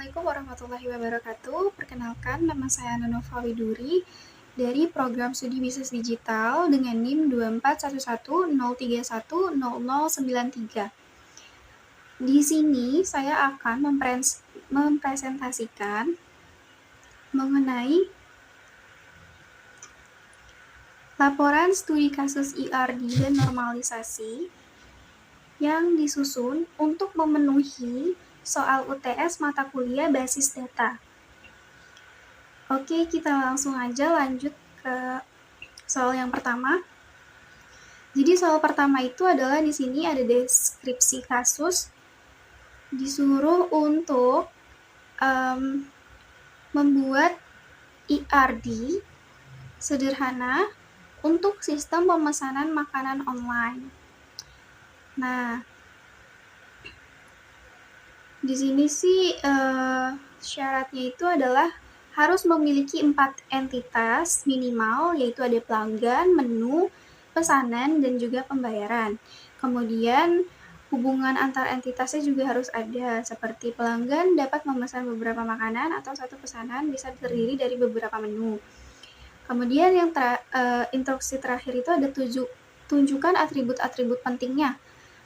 Assalamualaikum warahmatullahi wabarakatuh. Perkenalkan, nama saya Nunova Widuri dari Program Studi Bisnis Digital dengan NIM 24110310093. Di sini saya akan mempresentasikan mengenai laporan studi kasus IRD dan normalisasi yang disusun untuk memenuhi soal UTS mata kuliah basis data. Oke, kita langsung aja lanjut ke soal yang pertama. Jadi soal pertama itu adalah di sini ada deskripsi kasus, disuruh untuk membuat IRD sederhana untuk sistem pemesanan makanan online. Nah, di sini sih syaratnya itu adalah harus memiliki 4 entitas minimal, yaitu ada pelanggan, menu, pesanan, dan juga pembayaran. Kemudian hubungan antar entitasnya juga harus ada, seperti pelanggan dapat memesan beberapa makanan atau satu pesanan bisa terdiri dari beberapa menu. Kemudian yang instruksi terakhir itu ada tunjukkan atribut-atribut pentingnya.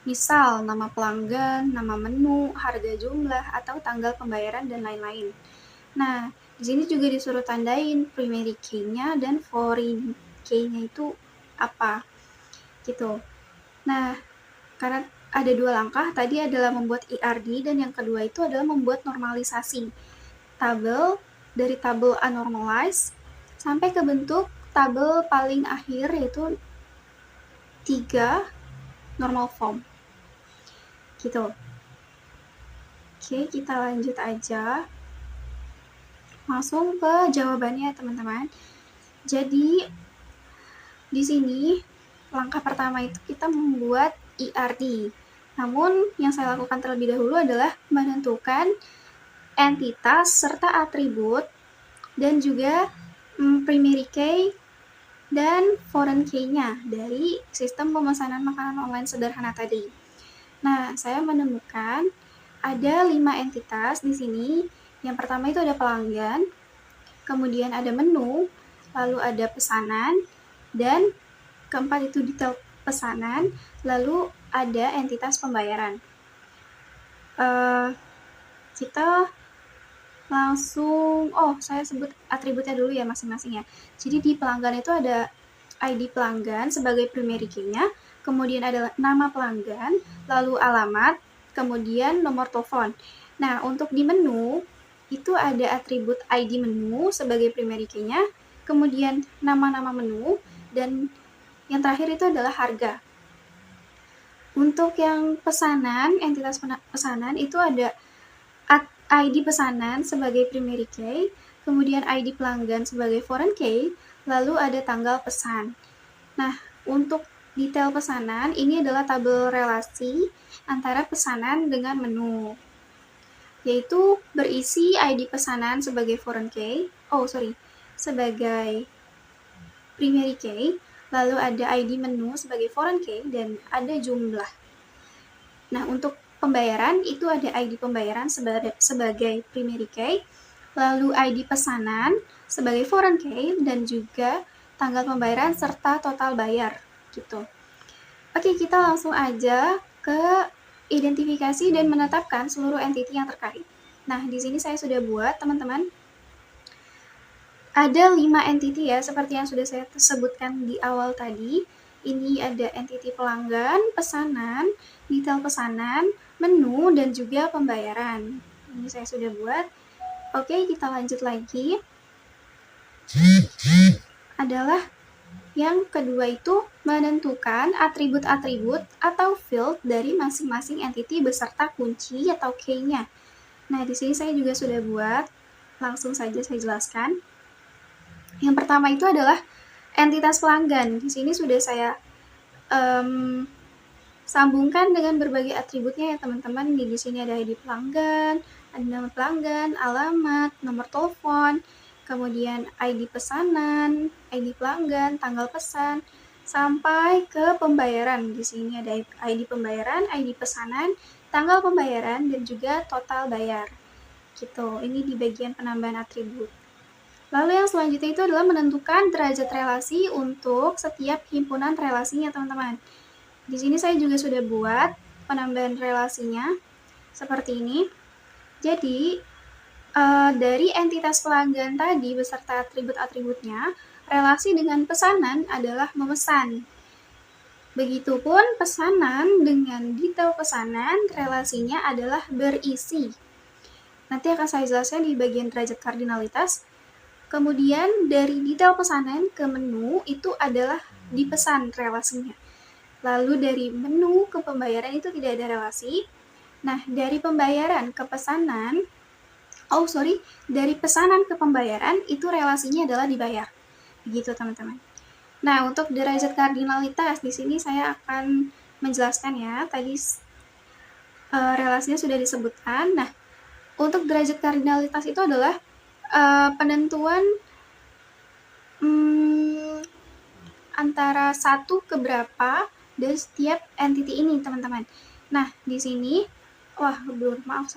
Misal, nama pelanggan, nama menu, harga jumlah, atau tanggal pembayaran, dan lain-lain. Nah, di sini juga disuruh tandain primary key-nya dan foreign key-nya itu apa, gitu. Nah, karena ada 2 langkah, tadi adalah membuat IRD, dan yang kedua itu adalah membuat normalisasi. Tabel, dari tabel unnormalized, sampai ke bentuk tabel paling akhir, yaitu 3 normal form. Gitu. Oke, kita lanjut aja. Langsung ke jawabannya, teman-teman. Jadi, di sini langkah pertama itu kita membuat IRD. Namun, yang saya lakukan terlebih dahulu adalah menentukan entitas serta atribut dan juga primary key dan foreign key-nya dari sistem pemesanan makanan online sederhana tadi. Nah, saya menemukan ada 5 entitas di sini. Yang pertama itu ada pelanggan, kemudian ada menu, lalu ada pesanan, dan keempat itu detail pesanan, lalu ada entitas pembayaran. Kita langsung, saya sebut atributnya dulu ya masing-masing ya. Jadi di pelanggan itu ada ID pelanggan sebagai primary key-nya, kemudian ada nama pelanggan, lalu alamat, kemudian nomor telepon. Nah, untuk di menu, itu ada atribut ID menu sebagai primary key-nya, kemudian nama-nama menu, dan yang terakhir itu adalah harga. Untuk yang pesanan, entitas pesanan itu ada ID pesanan sebagai primary key, kemudian ID pelanggan sebagai foreign key, lalu ada tanggal pesan. Nah, untuk detail pesanan, ini adalah tabel relasi antara pesanan dengan menu, yaitu berisi ID pesanan sebagai sebagai primary key, lalu ada ID menu sebagai foreign key, dan ada jumlah. Nah, untuk pembayaran itu ada ID pembayaran sebagai primary key, lalu ID pesanan sebagai foreign key, dan juga tanggal pembayaran serta total bayar, gitu. Oke, kita langsung aja ke identifikasi dan menetapkan seluruh entity yang terkait. Nah, di sini saya sudah buat, teman-teman. Ada 5 entity ya, seperti yang sudah saya sebutkan di awal tadi. Ini ada entity pelanggan, pesanan, detail pesanan, menu, dan juga pembayaran. Ini saya sudah buat. Oke, kita lanjut lagi. Adalah yang kedua itu menentukan atribut-atribut atau field dari masing-masing entity beserta kunci atau key-nya. Nah, di sini saya juga sudah buat. Langsung saja saya jelaskan. Yang pertama itu adalah entitas pelanggan. Di sini sudah saya sambungkan dengan berbagai atributnya ya teman-teman. Di sini ada ID pelanggan, ada nama pelanggan, alamat, nomor telepon, kemudian ID pesanan, ID pelanggan, tanggal pesan, sampai ke pembayaran. Di sini ada ID pembayaran, ID pesanan, tanggal pembayaran, dan juga total bayar. Gitu, ini di bagian penambahan atribut. Lalu yang selanjutnya itu adalah menentukan derajat relasi untuk setiap himpunan relasinya, teman-teman. Di sini saya juga sudah buat penambahan relasinya seperti ini. Jadi, dari entitas pelanggan tadi beserta atribut-atributnya, relasi dengan pesanan adalah memesan. Begitupun pesanan dengan detail pesanan, relasinya adalah berisi. Nanti akan saya jelaskan di bagian derajat kardinalitas. Kemudian dari detail pesanan ke menu itu adalah dipesan relasinya. Lalu dari menu ke pembayaran itu tidak ada relasi. Nah, dari pembayaran ke pesanan, dari pesanan ke pembayaran itu relasinya adalah dibayar. Begitu, teman-teman. Nah, untuk derajat kardinalitas di sini saya akan menjelaskan ya. Tadi relasinya sudah disebutkan. Nah, untuk derajat kardinalitas itu adalah penentuan antara satu ke berapa dari setiap entity ini, teman-teman. Nah, di sini, blur, maaf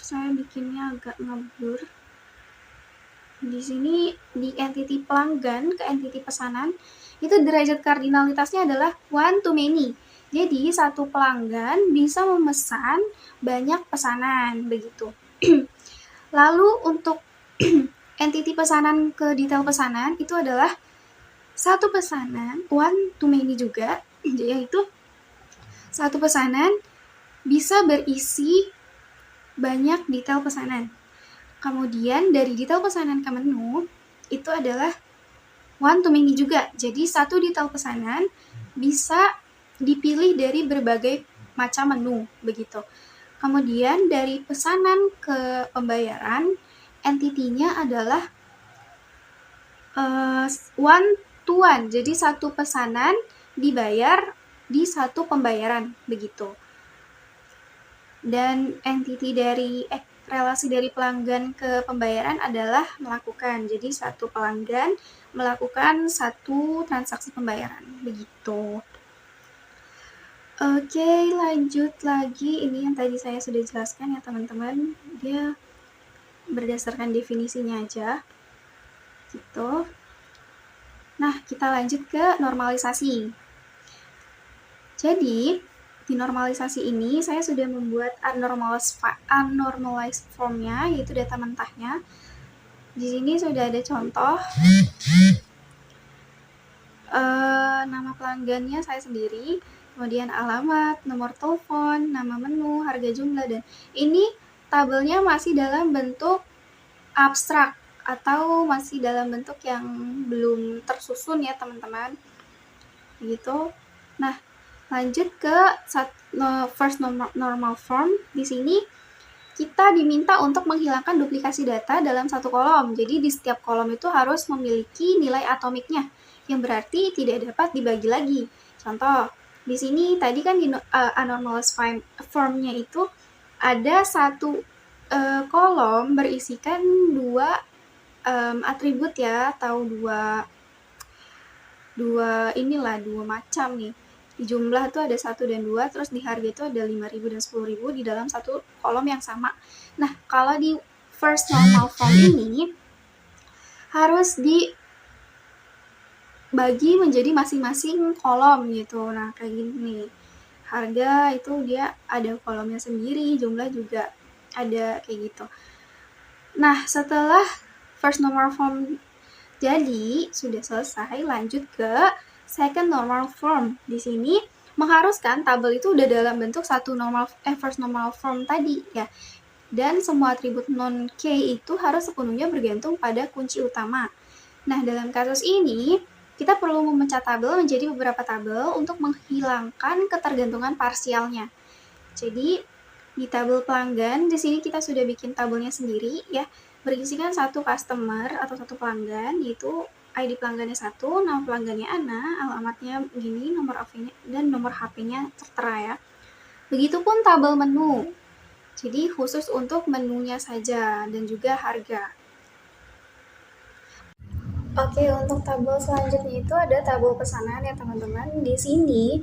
saya bikinnya agak ngeblur. Di sini di entity pelanggan ke entity pesanan itu derajat kardinalitasnya adalah one to many. Jadi satu pelanggan bisa memesan banyak pesanan begitu. Lalu untuk entity pesanan ke detail pesanan itu adalah satu pesanan one to many juga, yaitu satu pesanan bisa berisi banyak detail pesanan. Kemudian dari detail pesanan ke menu itu adalah one to many juga. Jadi satu detail pesanan bisa dipilih dari berbagai macam menu begitu. Kemudian dari pesanan ke pembayaran, entity-nya adalah one to one. Jadi satu pesanan dibayar di satu pembayaran begitu. Dan entity dari relasi dari pelanggan ke pembayaran adalah melakukan. Jadi satu pelanggan melakukan satu transaksi pembayaran begitu. Oke, lanjut lagi. Ini yang tadi saya sudah jelaskan ya teman-teman. Dia berdasarkan definisinya aja gitu. Nah, kita lanjut ke normalisasi. Jadi di normalisasi ini saya sudah membuat unnormalized formnya, yaitu data mentahnya. Di sini sudah ada contoh. Nama pelanggannya saya sendiri, kemudian alamat, nomor telepon, nama menu, harga jumlah, dan ini tabelnya masih dalam bentuk abstrak atau masih dalam bentuk yang belum tersusun ya teman-teman. Gitu. Nah, lanjut ke first normal form. Di sini kita diminta untuk menghilangkan duplikasi data dalam satu kolom. Jadi di setiap kolom itu harus memiliki nilai atomiknya, yang berarti tidak dapat dibagi lagi. Contoh, di sini tadi kan di anormalized formnya itu ada satu kolom berisikan dua atribut ya, atau dua macam nih. Di jumlah tuh ada 1 dan 2, terus di harga itu ada 5.000 dan 10.000 di dalam satu kolom yang sama. Nah, kalau di first normal form ini harus dibagi menjadi masing-masing kolom gitu. Nah, kayak gini. Harga itu dia ada kolomnya sendiri, jumlah juga ada kayak gitu. Nah, setelah first normal form jadi sudah selesai, lanjut ke second normal form. Di sini mengharuskan tabel itu udah dalam bentuk first normal form tadi ya. Dan semua atribut non-K itu harus sepenuhnya bergantung pada kunci utama. Nah, dalam kasus ini kita perlu memecah tabel menjadi beberapa tabel untuk menghilangkan ketergantungan parsialnya. Jadi di tabel pelanggan di sini kita sudah bikin tabelnya sendiri ya. Berisikan satu customer atau satu pelanggan, yaitu ID pelanggannya 1, nama pelanggannya Ana, alamatnya gini, nomor HP-nya dan nomor HP-nya tertera ya. Begitupun tabel menu. Jadi khusus untuk menunya saja dan juga harga. Oke, untuk tabel selanjutnya itu ada tabel pesanan ya teman-teman. Di sini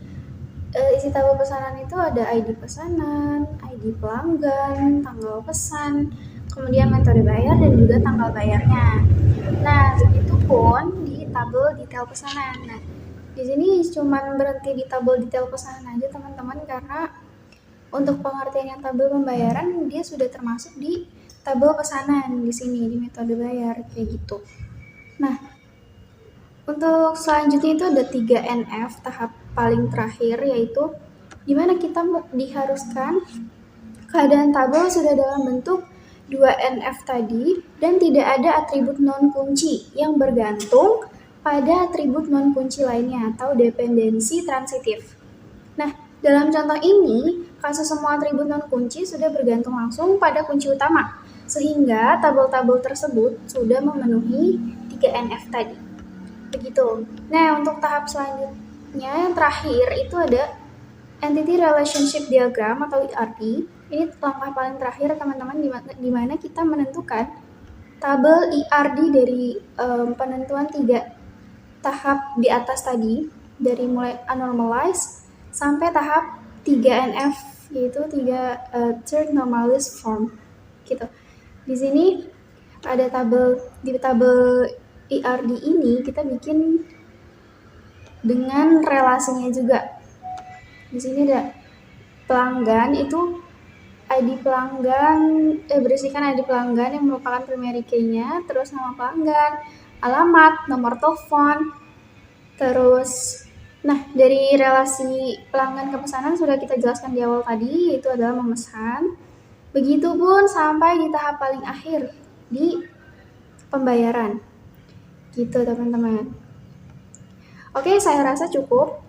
isi tabel pesanan itu ada ID pesanan, ID pelanggan, tanggal pesan, kemudian metode bayar dan juga tanggal bayarnya. Nah, begitupun di tabel detail pesanan. Nah, di sini cuma berhenti di tabel detail pesanan aja teman-teman, karena untuk pengertian yang tabel pembayaran dia sudah termasuk di tabel pesanan di sini di metode bayar kayak gitu. Nah, untuk selanjutnya itu ada 3 NF tahap paling terakhir, yaitu dimana kita diharuskan keadaan tabel sudah dalam bentuk 2 NF tadi dan tidak ada atribut non kunci yang bergantung pada atribut non kunci lainnya atau dependensi transitif. Nah, dalam contoh ini, kasus semua atribut non kunci sudah bergantung langsung pada kunci utama, sehingga tabel-tabel tersebut sudah memenuhi 3 NF tadi. Begitu. Nah, untuk tahap selanjutnya yang terakhir itu ada Entity Relationship Diagram atau ERD. Ini langkah paling terakhir teman-teman, di mana kita menentukan tabel ERD dari penentuan 3 tahap di atas tadi, dari mulai anormalize sampai tahap 3 NF, yaitu 3 third normalist form gitu. Di sini ada di tabel ERD ini kita bikin dengan relasinya juga. Di sini ada pelanggan, itu ID pelanggan, berisikan ID pelanggan yang merupakan primary key-nya, terus nama pelanggan, alamat, nomor telepon, terus nah dari relasi pelanggan ke pesanan sudah kita jelaskan di awal tadi, yaitu adalah memesan. Begitupun sampai di tahap paling akhir di pembayaran. Gitu teman-teman. Oke, saya rasa cukup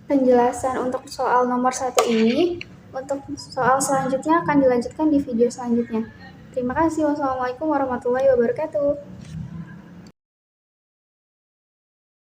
penjelasan untuk soal nomor 1 ini. Untuk soal selanjutnya akan dilanjutkan di video selanjutnya. Terima kasih. Wassalamualaikum warahmatullahi wabarakatuh.